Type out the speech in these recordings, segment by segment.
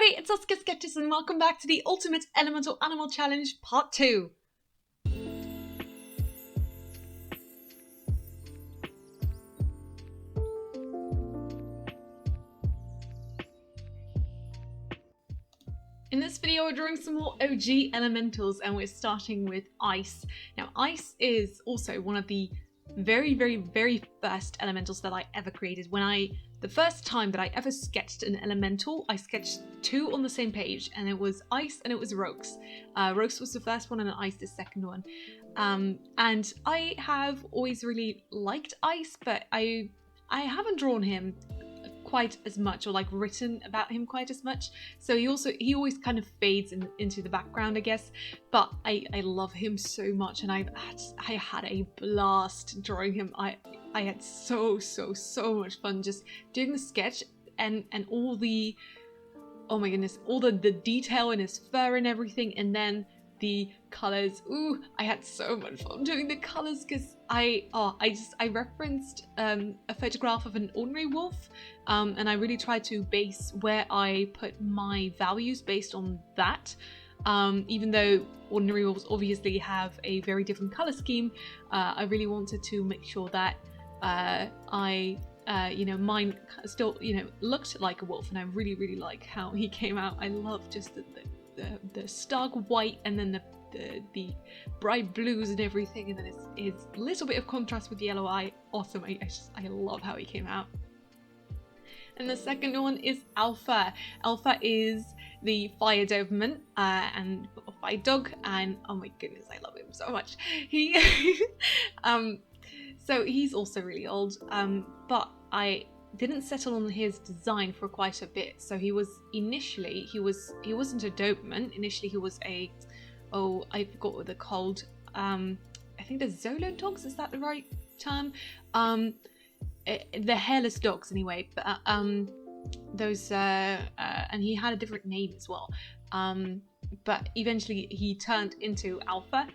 everybody, it's SaskiaSketches and welcome back to the Ultimate Elemental Animal Challenge Part 2. In this video, we're drawing some more OG elementals and we're starting with ice. Now, ice is also one of the very first elementals that I ever created. The first time that I ever sketched an elemental, I sketched two on the same page, and it was ice and it was Rokes. Rokes was the first one and ice the second one. And I have always really liked ice, but I haven't drawn him quite as much, or like written about him quite as much, so he always kind of fades into the background, I guess. But I love him so much, and I had a blast drawing him. I had so much fun just doing the sketch and all the, oh my goodness, all the detail in his fur and everything, and then the colors. Ooh, I had so much fun doing the colors because I referenced a photograph of an ordinary wolf, and I really tried to base where I put my values based on that. Even though ordinary wolves obviously have a very different color scheme, I really wanted to make sure that mine still, looked like a wolf, and I really like how he came out. I love just the stark white, and then the bright blues and everything, and then his little bit of contrast with yellow eye. Awesome. I love how he came out. And the second one is Alpha. Alpha is the fire Doberman and fire dog, and oh my goodness, I love him so much. So he's also really old, but I didn't settle on his design for quite a bit. So he wasn't a Doberman. Initially he was I forgot what they're called. I think they're Zolo dogs, is that the right term? They're hairless dogs anyway, but those and he had a different name as well. But eventually he turned into Alpha,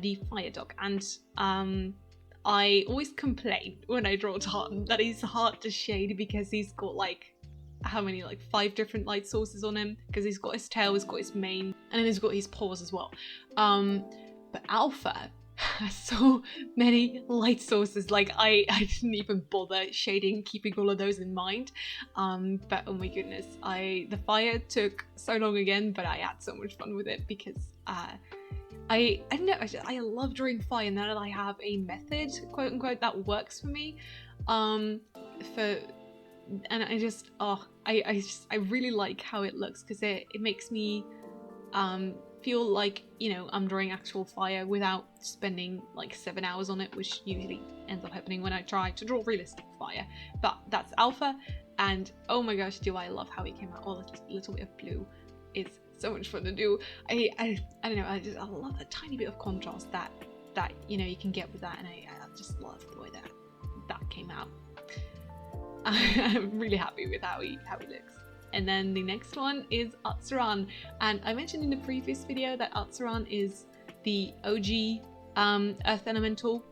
the fire dog, and I always complain when I draw Tartan that he's hard to shade because he's got like, how many, like 5 different light sources on him, because he's got his tail, he's got his mane, and then he's got his paws as well. But Alpha has so many light sources, like I didn't even bother shading, keeping all of those in mind. But oh my goodness, the fire took so long again, but I had so much fun with it because I don't know, I love drawing fire now that I have a method, quote unquote, that works for me. And I really like how it looks, because it makes me feel like, I'm drawing actual fire without spending like 7 hours on it, which usually ends up happening when I try to draw realistic fire. But that's Alpha, and oh my gosh, do I love how he came out. Oh, that little bit of blue is so much fun to do. I don't know, I love the tiny bit of contrast that you can get with that, and I just love the way that came out. I'm really happy with how he looks. And then the next one is Atsuran, and I mentioned in the previous video that Atsuran is the OG Earth Elemental,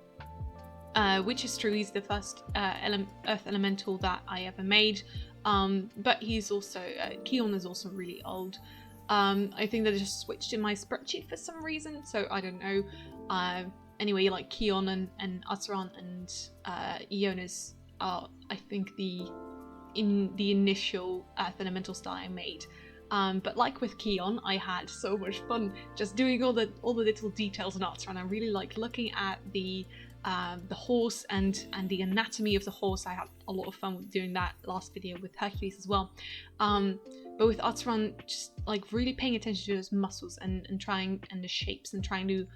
which is true. He's the first Earth Elemental that I ever made, but he's also Keon is also really old. I think they just switched in my spreadsheet for some reason, so I don't know. Anyway, like Keon and Atsuran and Ionis are, I think, in the initial Earth Elementals that I made. But like with Keon, I had so much fun just doing all the little details on Atsuran. I really like looking at the horse and the anatomy of the horse. I had a lot of fun with doing that last video with Hercules as well. But with Atsuran, just like really paying attention to those muscles and the shapes and trying to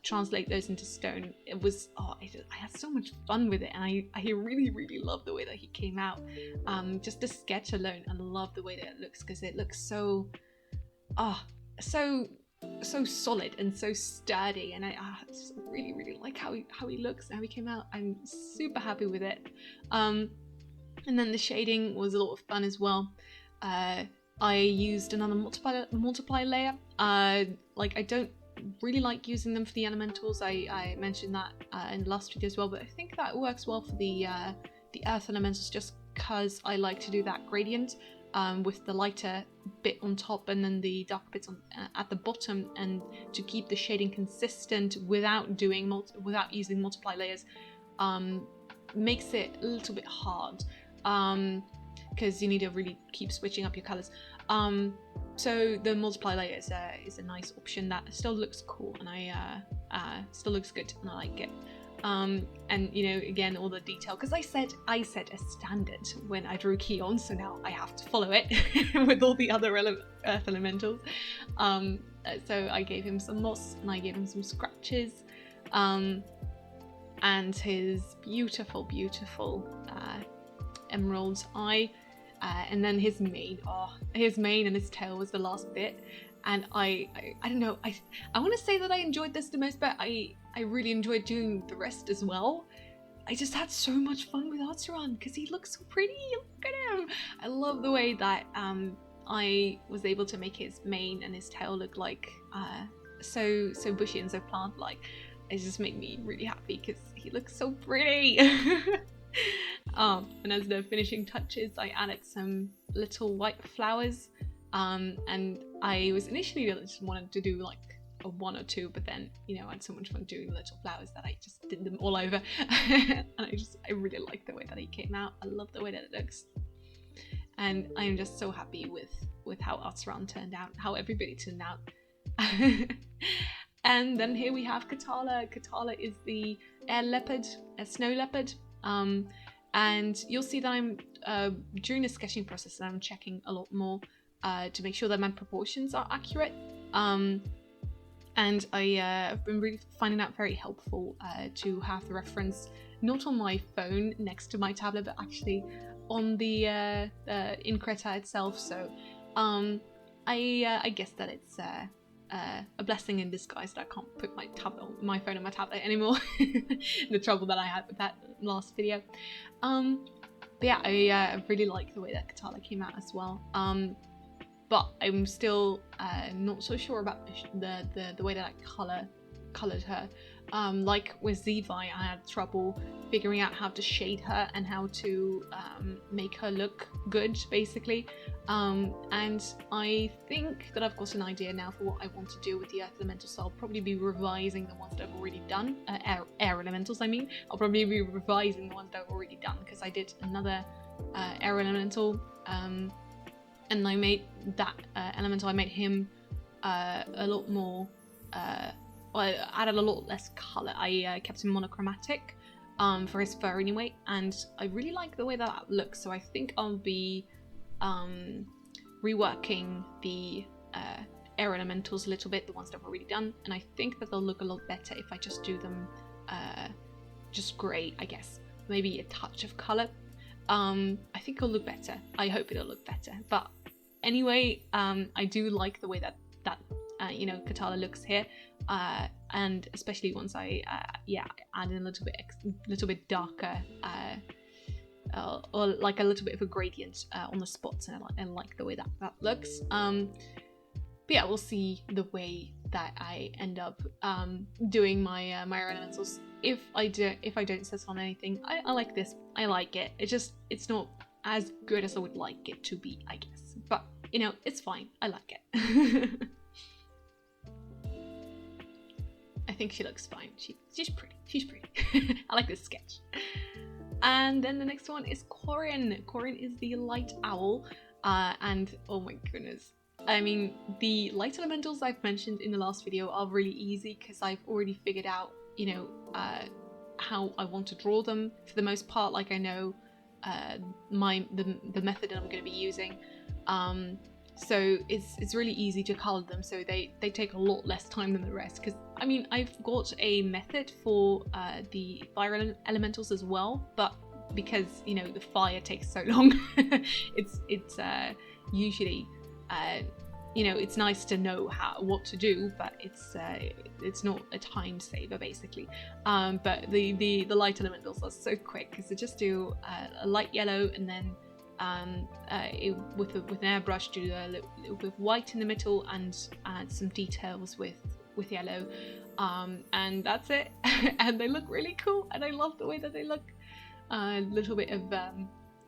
translate those into stone. It was, I had so much fun with it, and I really love the way that he came out. Just the sketch alone, I love the way that it looks, because it looks so solid and so sturdy, and I just really like how he looks and how he came out. I'm super happy with it. And then the shading was a lot of fun as well. I used another multiply layer. Like, I don't really like using them for the elementals. I mentioned that in the last video as well, but I think that works well for the earth elementals, just because I like to do that gradient. with the lighter bit on top and then the dark bits on at the bottom, and to keep the shading consistent without using multiply layers, makes it a little bit hard, because you need to really keep switching up your colors. So the multiply layer is a nice option that still looks cool, and still looks good, and I like it. And you know, again, all the detail, because I set a standard when I drew Keon, so now I have to follow it with all the other earth elementals. So I gave him some moss, and I gave him some scratches, and his beautiful emerald eye, and then his mane. His mane and his tail was the last bit, and I don't know, I want to say that I enjoyed this the most, but I really enjoyed doing the rest as well. I just had so much fun with Atsuran because he looks so pretty. Look at him. I love the way that I was able to make his mane and his tail look like so bushy and so plant-like. It just made me really happy because he looks so pretty. And as the finishing touches, I added some little white flowers, and I was initially just wanted to do like a 1 or 2, but then, you know, I had so much fun doing the little flowers that I just did them all over. And I really like the way that he came out. I love the way that it looks, and I am just so happy with how Atsuran turned out, how everybody turned out. And then here we have Katala. Katala is the air leopard, a snow leopard. And you'll see that I'm during the sketching process, I'm checking a lot more to make sure that my proportions are accurate. And I've been really finding that very helpful to have the reference not on my phone next to my tablet, but actually on the in Creta itself. So I guess that it's a blessing in disguise that I can't put my phone on my tablet anymore. The trouble that I had with that last video. But yeah, I really like the way that Katala came out as well. But I'm still not so sure about the way that I colored her. Like with Zevi, I had trouble figuring out how to shade her and how to make her look good, basically. And I think that I've got an idea now for what I want to do with the earth elementals, so I'll probably be revising the ones that I've already done. Air elementals, I mean. I'll probably be revising the ones that I've already done, because I did another air elemental, and I made that elemental, I made him a lot more, well, I added a lot less colour. I kept him monochromatic for his fur anyway, and I really like the way that looks, so I think I'll be reworking the air elementals a little bit, the ones that I've already done, and I think that they'll look a lot better if I just do them just grey, I guess. Maybe a touch of colour. I think it'll look better. I hope it'll look better. But anyway, I do like the way that you know, Katala looks here, and especially once I added a little bit darker, or like a little bit of a gradient on the spots, and I like the way that looks. But yeah, we'll see the way that I end up doing my my elementals. If I don't set on anything, I like this. I like it. It's not as good as I would like it to be, I guess. But you know, it's fine. I like it. I think she looks fine. She's pretty. She's pretty. I like this sketch. And then the next one is Corin. Corin is the light owl, and oh my goodness. I mean, the light elementals I've mentioned in the last video are really easy because I've already figured out, you know, how I want to draw them for the most part. Like, I know the method that I'm going to be using, so it's really easy to color them. So they take a lot less time than the rest. Because I mean, I've got a method for the fire elementals as well, but because, you know, the fire takes so long, it's usually. You know, it's nice to know what to do, but it's not a time saver, basically. But the light elementals are so quick because they just do a light yellow, and then with an airbrush do a little bit of white in the middle and add some details with yellow, and that's it. And they look really cool, and I love the way that they look. A little bit of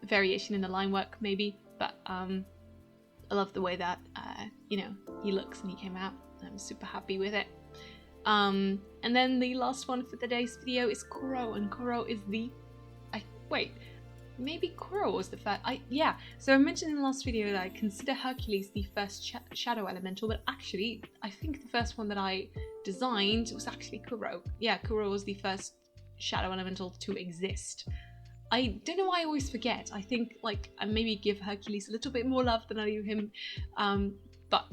variation in the line work maybe, but love the way that you know, he looks and he came out. I'm super happy with it. And then the last one for today's video is Kuro, and Kuro is the wait, maybe Kuro was the first. Yeah, so I mentioned in the last video that I consider Hercules the first shadow elemental, but actually I think the first one that I designed was actually Kuro. Yeah, Kuro was the first shadow elemental to exist. I don't know why I always forget. I think like I maybe give Hercules a little bit more love than I do him, but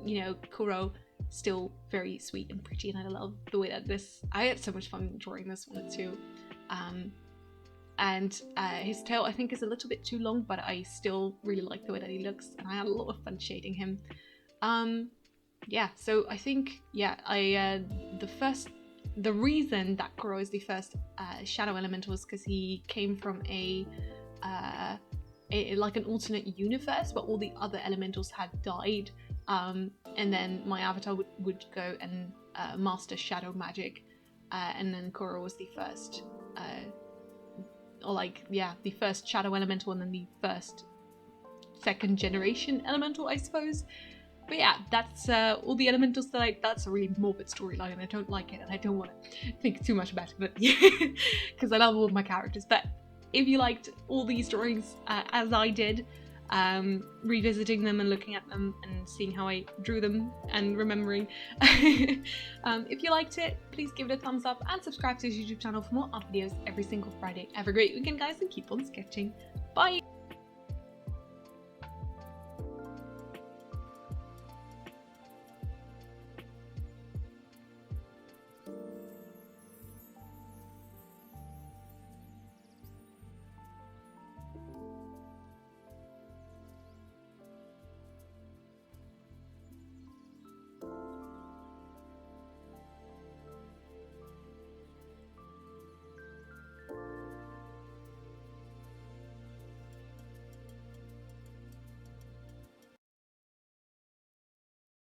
you know, Kuro still very sweet and pretty, and I love the way that I had so much fun drawing this one too. And his tail I think is a little bit too long, but I still really like the way that he looks, and I had a lot of fun shading him. Yeah, so I think, yeah, the reason that Kuro is the first shadow elemental is because he came from like an alternate universe where all the other elementals had died, and then my avatar would go and master shadow magic, and then Kuro was the first, or like, yeah, the first shadow elemental, and then the first second generation elemental, I suppose. But yeah, that's all the elementals that that's a really morbid storyline, and I don't like it, and I don't want to think too much about it, but yeah, because I love all of my characters. But if you liked all these drawings as I did, revisiting them and looking at them and seeing how I drew them and remembering, if you liked it, please give it a thumbs up and subscribe to his YouTube channel for more art videos every single Friday. Have a great weekend, guys, and keep on sketching. Bye!